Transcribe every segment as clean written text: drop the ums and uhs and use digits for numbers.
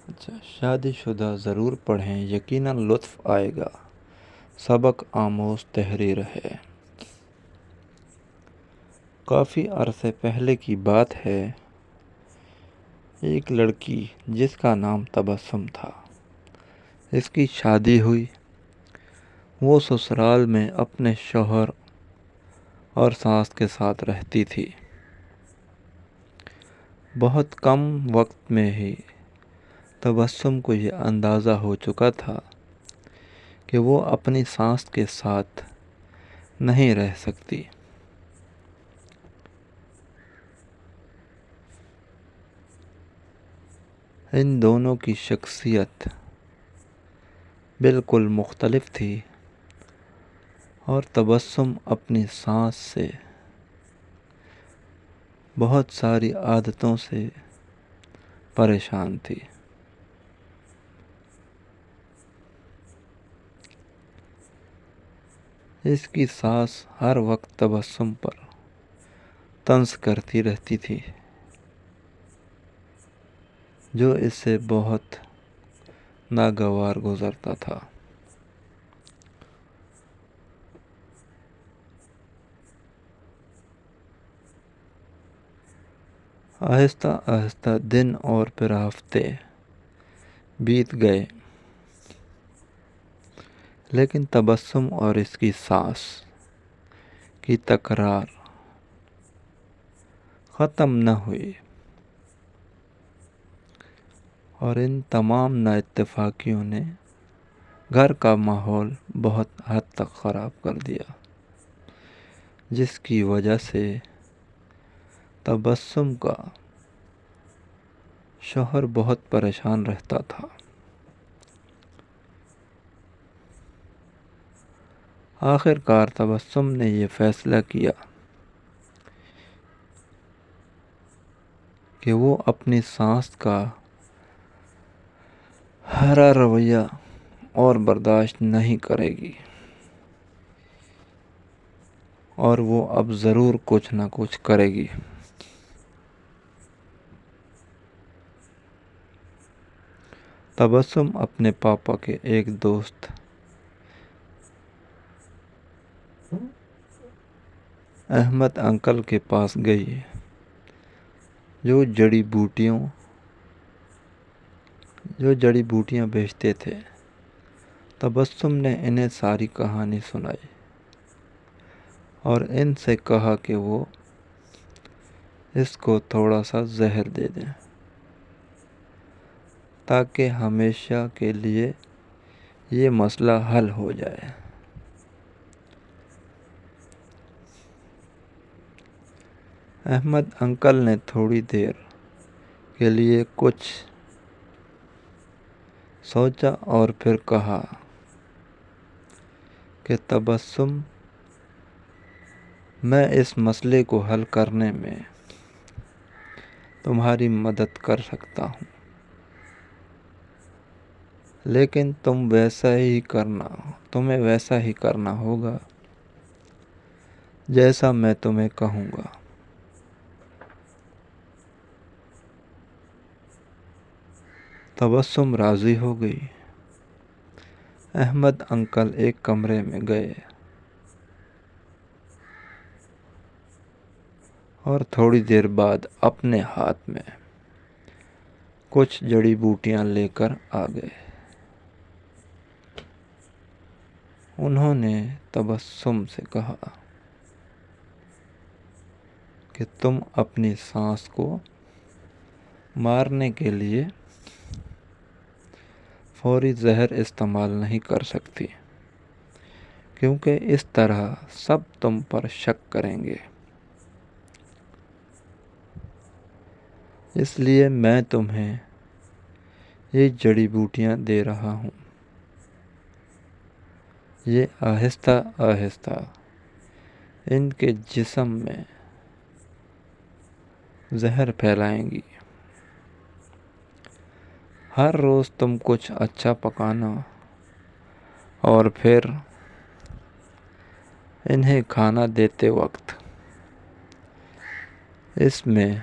اچھا، شادی شدہ ضرور پڑھیں، یقیناً لطف آئے گا، سبق آموز تحریر ہے۔ کافی عرصے پہلے کی بات ہے، ایک لڑکی جس کا نام تبسم تھا، اس کی شادی ہوئی۔ وہ سسرال میں اپنے شوہر اور ساس کے ساتھ رہتی تھی۔ بہت کم وقت میں ہی تبسم کو یہ اندازہ ہو چکا تھا کہ وہ اپنی ساس کے ساتھ نہیں رہ سکتی۔ ان دونوں کی شخصیت بالکل مختلف تھی، اور تبسم اپنی ساس سے بہت ساری عادتوں سے پریشان تھی۔ اس کی ساس ہر وقت تبسم پر طنز کرتی رہتی تھی، جو اس سے بہت ناگوار گزرتا تھا۔ آہستہ آہستہ دن اور پھر ہفتے بیت گئے، لیکن تبسم اور اس کی ساس کی تکرار ختم نہ ہوئی، اور ان تمام نااتفاقیوں نے گھر کا ماحول بہت حد تک خراب کر دیا، جس کی وجہ سے تبسم کا شوہر بہت پریشان رہتا تھا۔ آخر کار تبسم نے یہ فیصلہ کیا کہ وہ اپنی ساس کا ہرا رویہ اور برداشت نہیں کرے گی، اور وہ اب ضرور کچھ نہ کچھ کرے گی۔ تبسم اپنے پاپا کے ایک دوست احمد انکل کے پاس گئی، جو جڑی بوٹیاں بیچتے تھے۔ تبسم نے انہیں ساری کہانی سنائی اور ان سے کہا کہ وہ اس کو تھوڑا سا زہر دے دیں، تاکہ ہمیشہ کے لیے یہ مسئلہ حل ہو جائے۔ احمد انکل نے تھوڑی دیر کے لیے کچھ سوچا اور پھر کہا کہ تبسم، میں اس مسئلے کو حل کرنے میں تمہاری مدد کر سکتا ہوں، لیکن تمہیں ویسا ہی کرنا ہوگا جیسا میں تمہیں کہوں گا۔ تبسم راضی ہو گئی۔ احمد انکل ایک کمرے میں گئے اور تھوڑی دیر بعد اپنے ہاتھ میں کچھ جڑی بوٹیاں لے کر آ گئے۔ انہوں نے تبسم سے کہا کہ تم اپنی سانس کو مارنے کے لیے فوری زہر استعمال نہیں کر سکتی، کیونکہ اس طرح سب تم پر شک کریں گے۔ اس لیے میں تمہیں یہ جڑی بوٹیاں دے رہا ہوں، یہ آہستہ آہستہ ان کے جسم میں زہر پھیلائیں گی۔ ہر روز تم کچھ اچھا پکانا اور پھر انہیں کھانا دیتے وقت اس میں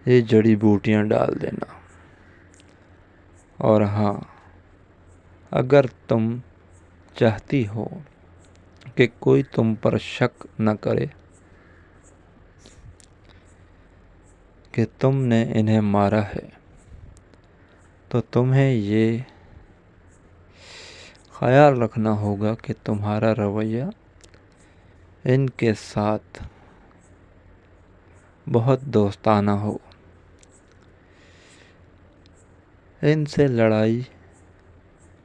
یہ جڑی بوٹیاں ڈال دینا۔ اور ہاں، اگر تم چاہتی ہو کہ کوئی تم پر شک نہ کرے کہ تم نے انہیں مارا ہے، تو تمہیں یہ خیال رکھنا ہوگا کہ تمہارا رویہ ان کے ساتھ بہت دوستانہ ہو۔ ان سے لڑائی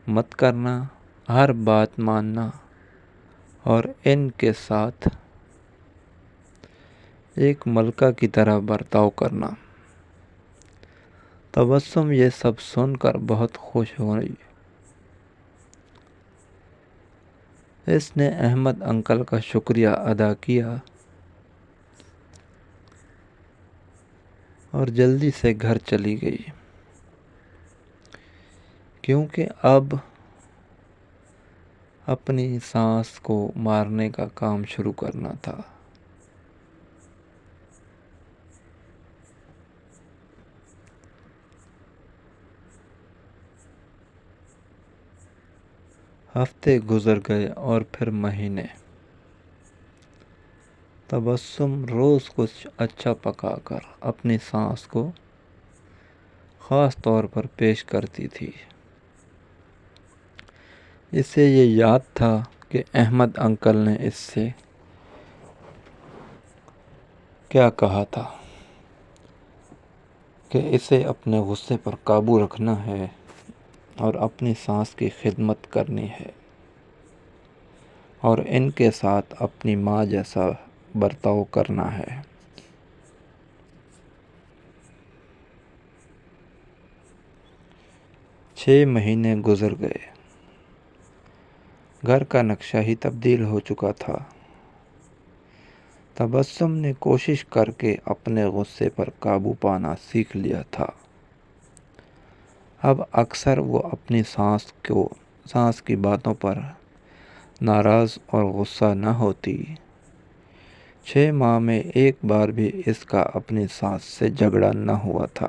مت کرنا، ہر بات ماننا اور ان کے ساتھ ایک ملکہ کی طرح برتاؤ کرنا۔ تبسم یہ سب سن کر بہت خوش ہوئی۔ اس نے احمد انکل کا شکریہ ادا کیا اور جلدی سے گھر چلی گئی، کیونکہ اب اپنی سانس کو مارنے کا کام شروع کرنا تھا۔ ہفتے گزر گئے اور پھر مہینے۔ تبسم روز کچھ اچھا پکا کر اپنی سانس کو خاص طور پر پیش کرتی تھی۔ اسے یہ یاد تھا کہ احمد انکل نے اس سے کیا کہا تھا کہ اسے اپنے غصے پر قابو رکھنا ہے اور اپنی سانس کی خدمت کرنی ہے اور ان کے ساتھ اپنی ماں جیسا برتاؤ کرنا ہے۔ 6 مہینے گزر گئے۔ گھر کا نقشہ ہی تبدیل ہو چکا تھا۔ تبسم نے کوشش کر کے اپنے غصے پر قابو پانا سیکھ لیا تھا۔ اب اکثر وہ اپنی سانس کی باتوں پر ناراض اور غصہ نہ ہوتی۔ 6 ماہ میں ایک بار بھی اس کا اپنی سانس سے جھگڑا نہ ہوا تھا،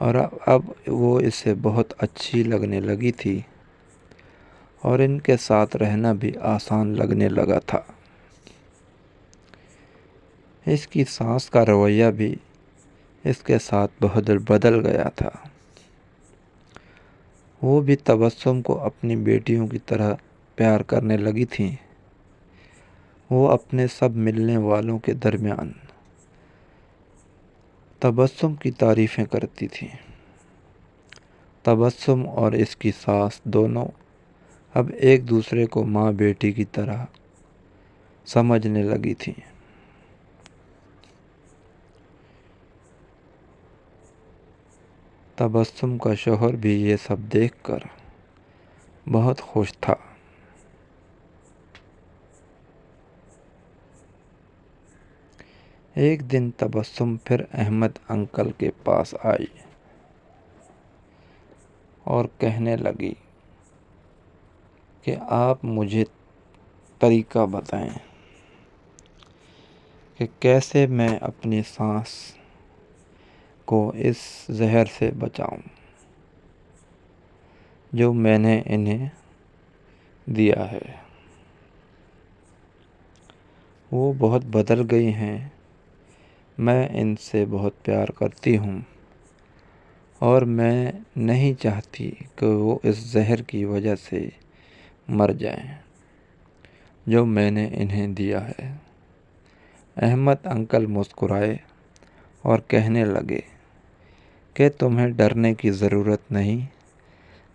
اور اب وہ اسے بہت اچھی لگنے لگی تھی اور ان کے ساتھ رہنا بھی آسان لگنے لگا تھا۔ اس کی سانس کا رویہ بھی اس کے ساتھ بہت بدل گیا تھا۔ وہ بھی تبسم کو اپنی بیٹیوں کی طرح پیار کرنے لگی تھیں۔ وہ اپنے سب ملنے والوں کے درمیان تبسم کی تعریفیں کرتی تھیں۔ تبسم اور اس کی ساس دونوں اب ایک دوسرے کو ماں بیٹی کی طرح سمجھنے لگی تھیں۔ تبسم کا شوہر بھی یہ سب دیکھ کر بہت خوش تھا۔ ایک دن تبسم پھر احمد انکل کے پاس آئی اور کہنے لگی کہ آپ مجھے طریقہ بتائیں کہ کیسے میں اپنی سانس کو اس زہر سے بچاؤں جو میں نے انہیں دیا ہے۔ وہ بہت بدل گئی ہیں، میں ان سے بہت پیار کرتی ہوں اور میں نہیں چاہتی کہ وہ اس زہر کی وجہ سے مر جائیں جو میں نے انہیں دیا ہے۔ احمد انکل مسکرائے اور کہنے لگے کہ تمہیں ڈرنے کی ضرورت نہیں،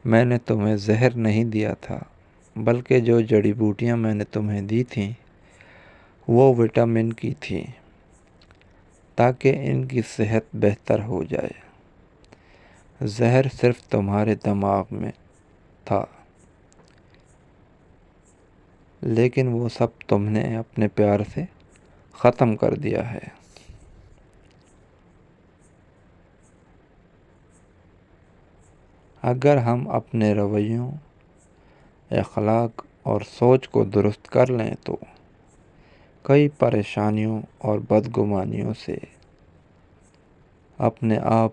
میں نے تمہیں زہر نہیں دیا تھا، بلکہ جو جڑی بوٹیاں میں نے تمہیں دی تھیں وہ وٹامن کی تھیں تاکہ ان کی صحت بہتر ہو جائے۔ زہر صرف تمہارے دماغ میں تھا، لیکن وہ سب تم نے اپنے پیار سے ختم کر دیا ہے۔ اگر ہم اپنے رویوں، اخلاق اور سوچ کو درست کر لیں تو کئی پریشانیوں اور بدگمانیوں سے اپنے آپ